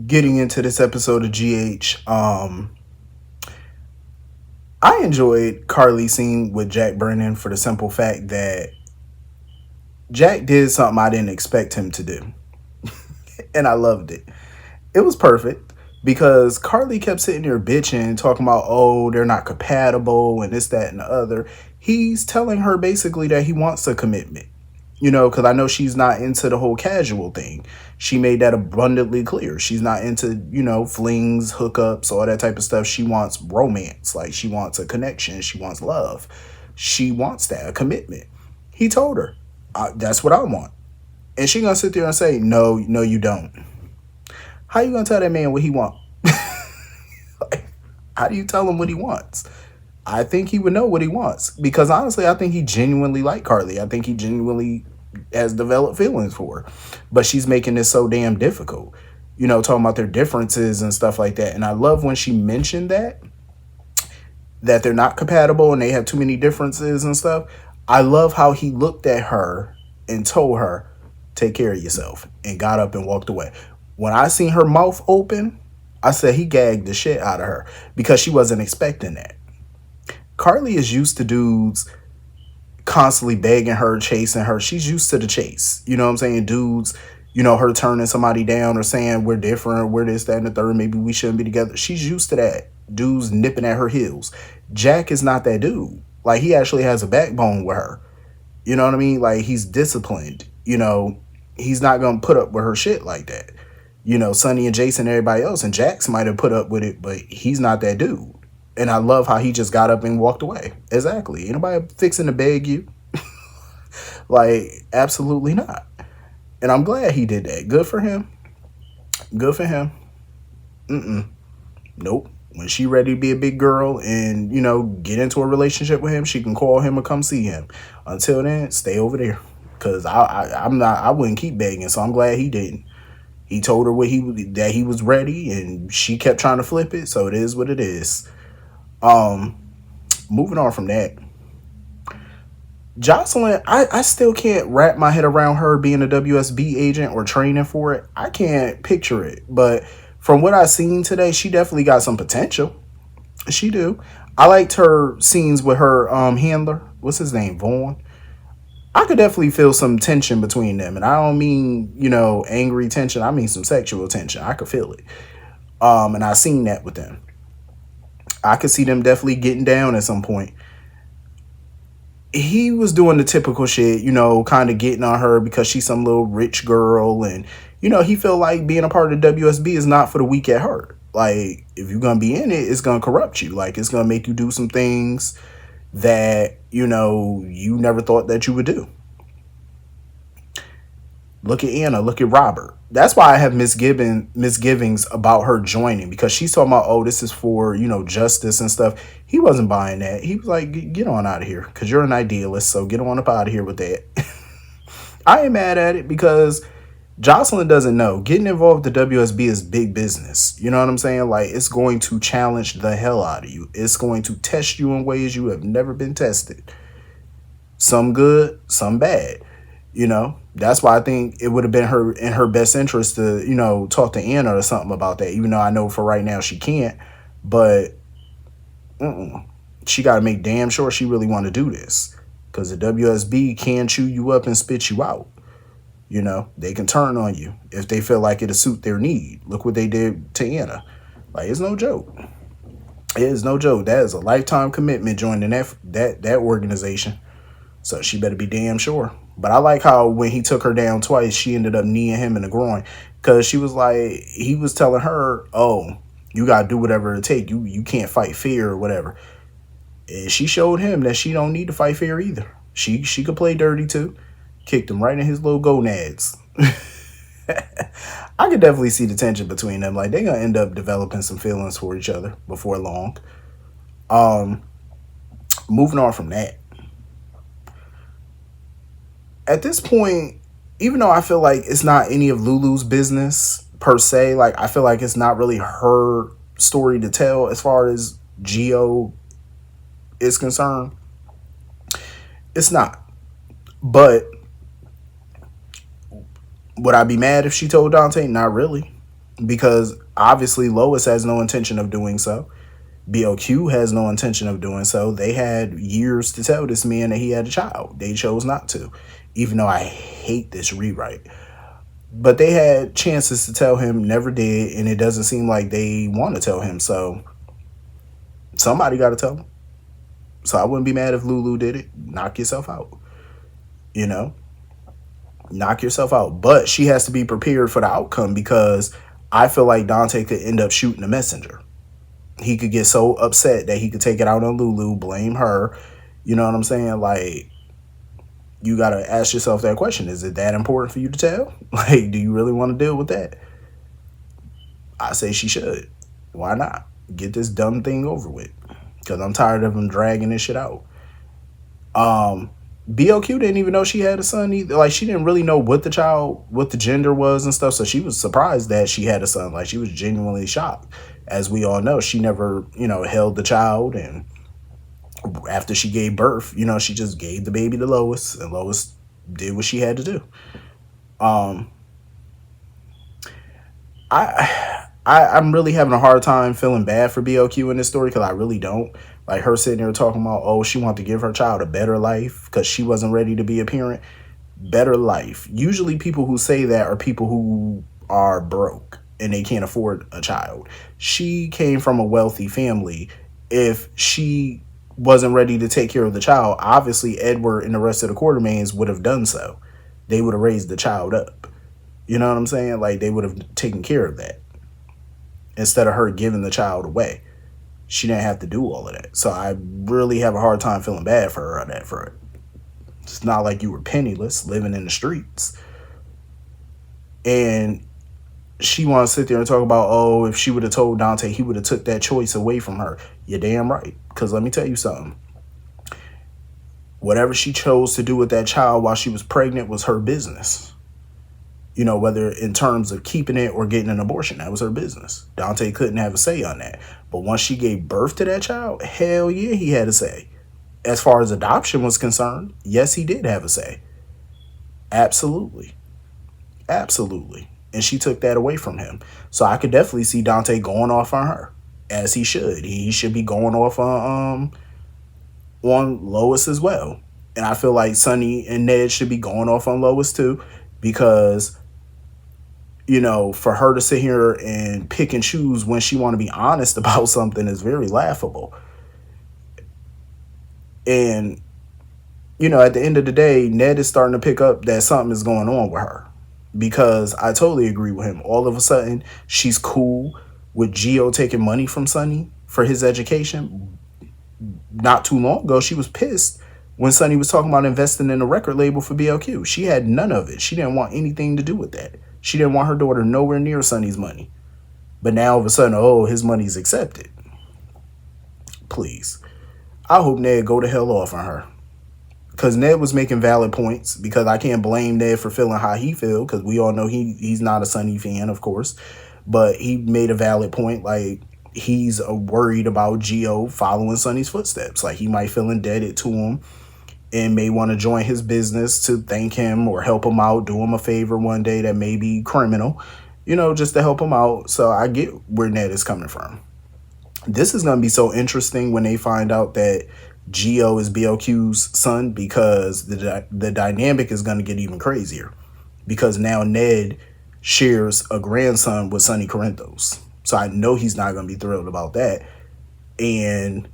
getting into this episode of GH, I enjoyed Carly's scene with Jack Brennan for the simple fact that Jack did something I didn't expect him to do, and I loved it. It was perfect because Carly kept sitting there bitching, talking about, oh, they're not compatible and this, that, and the other. He's telling her basically that he wants a commitment, because I know she's not into the whole casual thing. She made that abundantly clear. She's not into, flings, hookups, all that type of stuff. She wants romance. Like, she wants a connection. She wants love. She wants that, a commitment. He told her, that's what I want. And she gonna sit there and say, no, no, you don't. How you gonna tell that man what he wants? Like, how do you tell him what he wants? I think he would know what he wants because honestly, I think he genuinely liked Carly. I think he genuinely has developed feelings for her, but she's making this so damn difficult. Talking about their differences and stuff like that. And I love when she mentioned that they're not compatible and they have too many differences and stuff. I love how he looked at her and told her, take care of yourself, and got up and walked away. When I seen her mouth open, I said he gagged the shit out of her because she wasn't expecting that. Carly is used to dudes constantly begging her, chasing her. She's used to the chase. You know what I'm saying? Dudes, her turning somebody down or saying we're different, we're this, that, and the third, maybe we shouldn't be together. She's used to that. Dudes nipping at her heels. Jack is not that dude. Like, he actually has a backbone with her. You know what I mean? Like, he's disciplined. He's not going to put up with her shit like that. Sonny and Jason and everybody else, and Jax might have put up with it, but he's not that dude. And I love how he just got up and walked away. Exactly. Anybody fixing to beg you? Like, absolutely not. And I'm glad he did that. Good for him. Good for him. Nope. When she ready to be a big girl and, get into a relationship with him, she can call him or come see him. Until then, stay over there. Because I wouldn't keep begging, so I'm glad he didn't. He told her that he was ready, and she kept trying to flip it, so it is what it is. Moving on from that. Josslyn, I still can't wrap my head around her being a WSB agent or training for it. I can't picture it. But from what I've seen today, she definitely got some potential. She do. I liked her scenes with her handler. What's his name? Vaughn. I could definitely feel some tension between them. And I don't mean, angry tension. I mean some sexual tension. I could feel it. And I seen that with them. I could see them definitely getting down at some point. He was doing the typical shit, kind of getting on her because she's some little rich girl. And, he felt like being a part of the WSB is not for the weak at heart. Like, if you're going to be in it, it's going to corrupt you. Like, it's going to make you do some things that, you never thought that you would do. Look at Anna. Look at Robert. That's why I have misgivings about her joining, because she's talking about, oh, this is for, justice and stuff. He wasn't buying that. He was like, get on out of here, because you're an idealist, so get on up out of here with that. I ain't mad at it because Josslyn doesn't know. Getting involved with the WSB is big business. You know what I'm saying? Like, it's going to challenge the hell out of you. It's going to test you in ways you have never been tested. Some good, some bad. That's why I think it would have been in her best interest to, talk to Anna or something about that, even though I know for right now she can't. But she got to make damn sure she really want to do this, because the WSB can chew you up and spit you out. They can turn on you if they feel like it'll suit their need. Look what they did to Anna. Like, it's no joke. It is no joke. That is a lifetime commitment joining that organization. So she better be damn sure. But I like how when he took her down twice, she ended up kneeing him in the groin. Because she was like, he was telling her, oh, you got to do whatever it takes. You can't fight fear or whatever. And she showed him that she don't need to fight fear either. She could play dirty too. Kicked him right in his little gonads. I could definitely see the tension between them. Like, they're going to end up developing some feelings for each other before long. Moving on from that. At this point, even though I feel like it's not any of Lulu's business per se, like, I feel like it's not really her story to tell as far as Geo is concerned. It's not. But would I be mad if she told Dante? Not really. because obviously Lois has no intention of doing so. BOQ has no intention of doing so. They had years to tell this man that he had a child. They chose not to, even though I hate this rewrite. But they had chances to tell him, never did, and it doesn't seem like they want to tell him. So somebody got to tell him. So I wouldn't be mad if Lulu did it. Knock yourself out. You know, knock yourself out. But she has to be prepared for the outcome because I feel like Dante could end up shooting the messenger. He could get so upset that he could take it out on Lulu, blame her. You know what I'm saying? Like, you got to ask yourself that question. Is it that important for you to tell? Like, do you really want to deal with that? I say she should. Why not? Get this dumb thing over with. Because I'm tired of him dragging this shit out. BOQ didn't even know she had a son either. Like, she didn't really know what the gender was and stuff. So she was surprised that she had a son. Like, she was genuinely shocked. As we all know, she never, held the child. And after she gave birth, she just gave the baby to Lois. And Lois did what she had to do. I'm really having a hard time feeling bad for BOQ in this story because I really don't. Like her sitting there talking about, oh, she wanted to give her child a better life because she wasn't ready to be a parent. Better life. Usually people who say that are people who are broke and they can't afford a child. She came from a wealthy family. If she wasn't ready to take care of the child, obviously Edward and the rest of the Quartermains would have done so. They would have raised the child up. You know what I'm saying? Like, they would have taken care of that instead of her giving the child away. She didn't have to do all of that. So I really have a hard time feeling bad for her on that front. It's not like you were penniless, living in the streets. And she wants to sit there and talk about, oh, if she would have told Dante, he would have took that choice away from her. You're damn right. Because let me tell you something. Whatever she chose to do with that child while she was pregnant was her business. Whether in terms of keeping it or getting an abortion, that was her business. Dante couldn't have a say on that. But once she gave birth to that child, hell yeah, he had a say. As far as adoption was concerned, yes, he did have a say. Absolutely. Absolutely. And she took that away from him. So I could definitely see Dante going off on her, as he should. He should be going off on Lois as well. And I feel like Sonny and Ned should be going off on Lois too, because for her to sit here and pick and choose when she want to be honest about something is very laughable. And, at the end of the day, Ned is starting to pick up that something is going on with her. Because I totally agree with him. All of a sudden, she's cool with Gio taking money from Sonny for his education. Not too long ago, she was pissed when Sonny was talking about investing in a record label for BLQ. She had none of it. She didn't want anything to do with that. She didn't want her daughter nowhere near Sonny's money. But now all of a sudden, oh, his money's accepted. Please. I hope Ned go to hell off on her. Because Ned was making valid points. Because I can't blame Ned for feeling how he feel. Because we all know he's not a Sonny fan, of course. But he made a valid point. Like, he's worried about Gio following Sonny's footsteps. Like, he might feel indebted to him and may want to join his business to thank him or help him out, do him a favor one day that may be criminal, just to help him out. So I get where Ned is coming from. This is going to be so interesting when they find out that Gio is BLQ's son, because the dynamic is going to get even crazier, because now Ned shares a grandson with Sonny Corinthos. So I know he's not going to be thrilled about that. And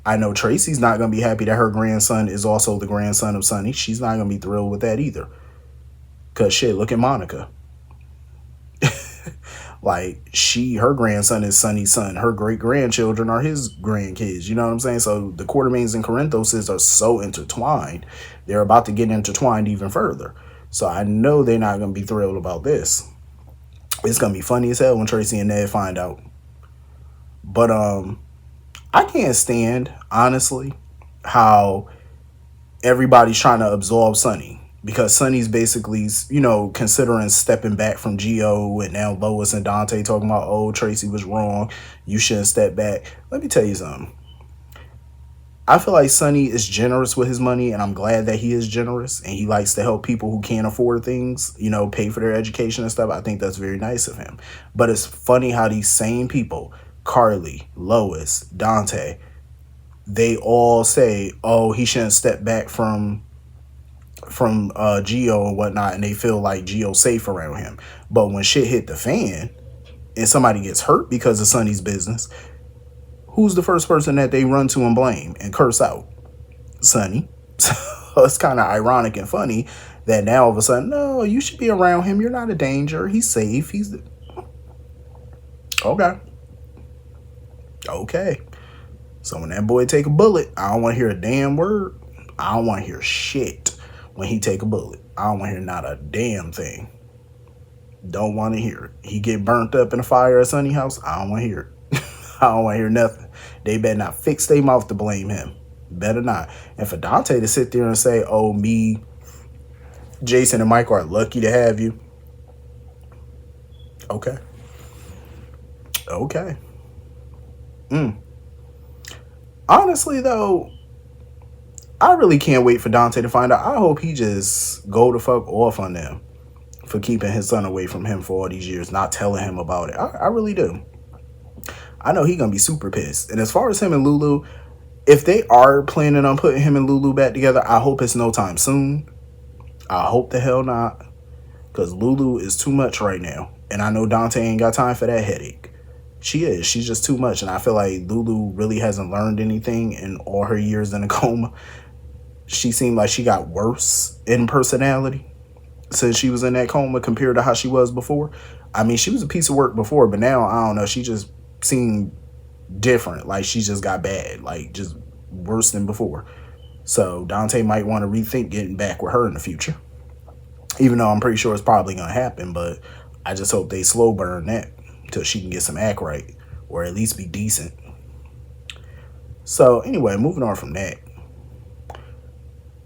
I know Tracy's not going to be happy that her grandson is also the grandson of Sonny. She's not going to be thrilled with that either. Because shit, look at Monica. Like, her grandson is Sonny's son. Her great-grandchildren are his grandkids. You know what I'm saying? So the Quartermains and Corinthoses are so intertwined. They're about to get intertwined even further. So I know they're not going to be thrilled about this. It's going to be funny as hell when Tracy and Ned find out. But I can't stand, honestly, how everybody's trying to absolve Sonny. Because Sonny's basically, considering stepping back from Gio, and now Lois and Dante talking about, oh, Tracy was wrong, you shouldn't step back. Let me tell you something. I feel like Sonny is generous with his money, and I'm glad that he is generous and he likes to help people who can't afford things, pay for their education and stuff. I think that's very nice of him. But it's funny how these same people, Carly, Lois, Dante, they all say, "Oh, he shouldn't step back from Geo and whatnot," and they feel like Geo's safe around him. But when shit hit the fan and somebody gets hurt because of Sonny's business, who's the first person that they run to and blame and curse out? Sonny. So it's kind of ironic and funny that now all of a sudden, no, you should be around him. You're not a danger. He's safe. Okay. Okay. So when that boy take a bullet, I don't want to hear a damn word. I don't want to hear shit when he take a bullet. I don't want to hear not a damn thing. Don't want to hear it. He get burnt up in a fire at Sonny house. I don't want to hear it. I don't want to hear nothing. They better not fix their mouth to blame him. Better not. And for Dante to sit there and say, "Oh, me, Jason, and Mike are lucky to have you." Okay. Okay. Honestly, though, I really can't wait for Dante to find out. I hope he just go the fuck off on them for keeping his son away from him for all these years, not telling him about it. I really do. I know he gonna be super pissed. And as far as him and Lulu, if they are planning on putting him and Lulu back together, I hope it's no time soon. I hope the hell not. Because Lulu is too much right now. And I know Dante ain't got time for that headache. She is. She's just too much. And I feel like Lulu really hasn't learned anything in all her years in a coma. She seemed like she got worse in personality since she was in that coma compared to how she was before. I mean, she was a piece of work before, but now, I don't know, she just seemed different. Like, she just got bad. Like, just worse than before. So, Dante might want to rethink getting back with her in the future. Even though I'm pretty sure it's probably going to happen, but I just hope they slow burn that until she can get some act right, or at least be decent. So, anyway, moving on from that.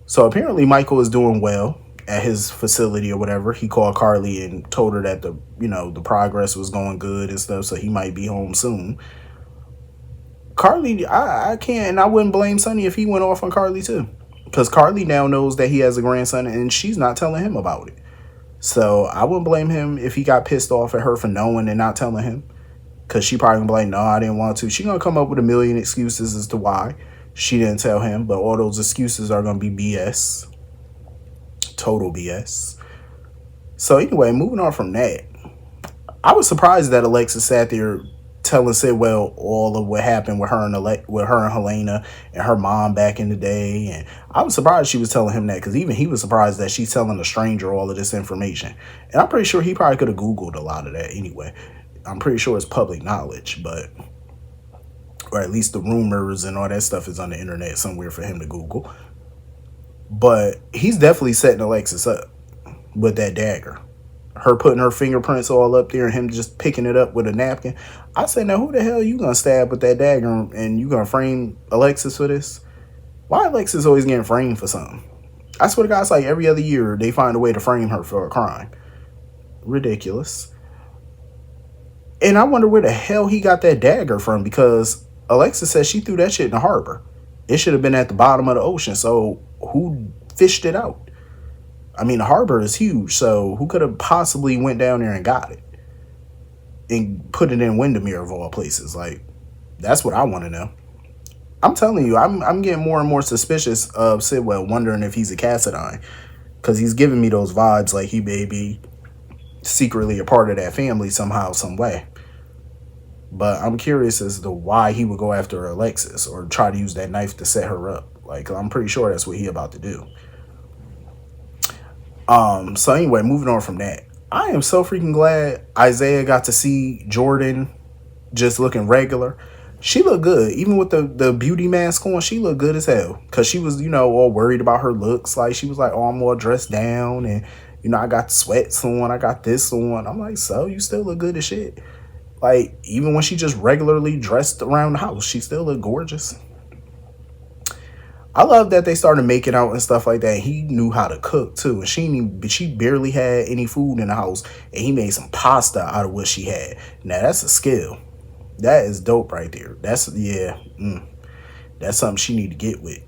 So, apparently Michael is doing well at his facility or whatever. He called Carly and told her that the progress was going good and stuff, so he might be home soon. Carly, I can't, and I wouldn't blame Sonny if he went off on Carly too, because Carly now knows that he has a grandson and she's not telling him about it. So I wouldn't blame him if he got pissed off at her for knowing and not telling him, because she probably gonna be like, "No, I didn't want to." She gonna come up with a million excuses as to why she didn't tell him, but all those excuses are gonna be BS. Total BS. So anyway, moving on from that, I was surprised that Alexis sat there telling Sidwell all of what happened with her and Helena and her mom back in the day, and I was surprised she was telling him that, because even he was surprised that she's telling a stranger all of this information. And I'm pretty sure he probably could have Googled a lot of that anyway. I'm pretty sure it's public knowledge, or at least the rumors and all that stuff is on the internet somewhere for him to Google. But he's definitely setting Alexis up with that dagger. Her putting her fingerprints all up there and him just picking it up with a napkin. I said, now who the hell you gonna stab with that dagger and you gonna frame Alexis for this? Why Alexis always getting framed for something? I swear to God, it's like every other year they find a way to frame her for a crime. Ridiculous. And I wonder where the hell he got that dagger from, because Alexis says she threw that shit in the harbor. It should have been at the bottom of the ocean. So who fished it out? I mean, the harbor is huge, so who could have possibly went down there and got it and put it in Windermere of all places? Like, that's what I want to know. I'm telling you, I'm getting more and more suspicious of Sidwell, wondering if he's a Cassadine, because he's giving me those vibes like he may be secretly a part of that family somehow, some way. But I'm curious as to why he would go after Alexis or try to use that knife to set her up. Like, I'm pretty sure that's what he about to do. So anyway, moving on from that, I am so freaking glad Isaiah got to see Jordan just looking regular. She looked good, even with the beauty mask on. She looked good as hell, because she was, all worried about her looks. Like, she was like, "Oh, I'm all dressed down, and I got sweats on, I got this on." I'm like, so you still look good as shit. Like, even when she just regularly dressed around the house, she still looked gorgeous. I love that they started making out and stuff like that. He knew how to cook too, and she barely had any food in the house, and he made some pasta out of what she had. Now that's a skill. That is dope right there. That's That's something she need to get with.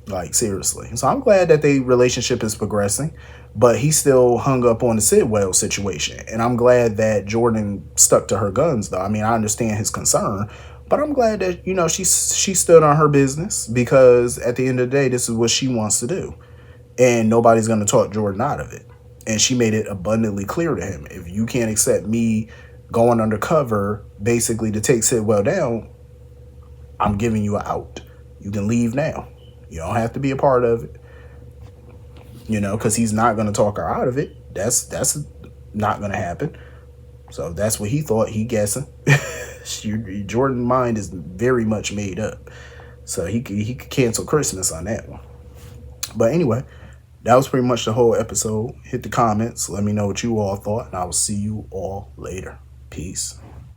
Like, seriously. So I'm glad that their relationship is progressing, but he still hung up on the Sidwell situation. And I'm glad that Jordan stuck to her guns, though. I mean, I understand his concern, but I'm glad that, she stood on her business, because at the end of the day, this is what she wants to do. And nobody's going to talk Jordan out of it. And she made it abundantly clear to him, if you can't accept me going undercover, basically to take Sidwell down, I'm giving you an out. You can leave now. You don't have to be a part of it, because he's not going to talk her out of it. That's not going to happen. So that's what he thought. He guessing. Jordan's mind is very much made up. So he could cancel Christmas on that one. But anyway, that was pretty much the whole episode. Hit the comments. Let me know what you all thought, and I will see you all later. Peace.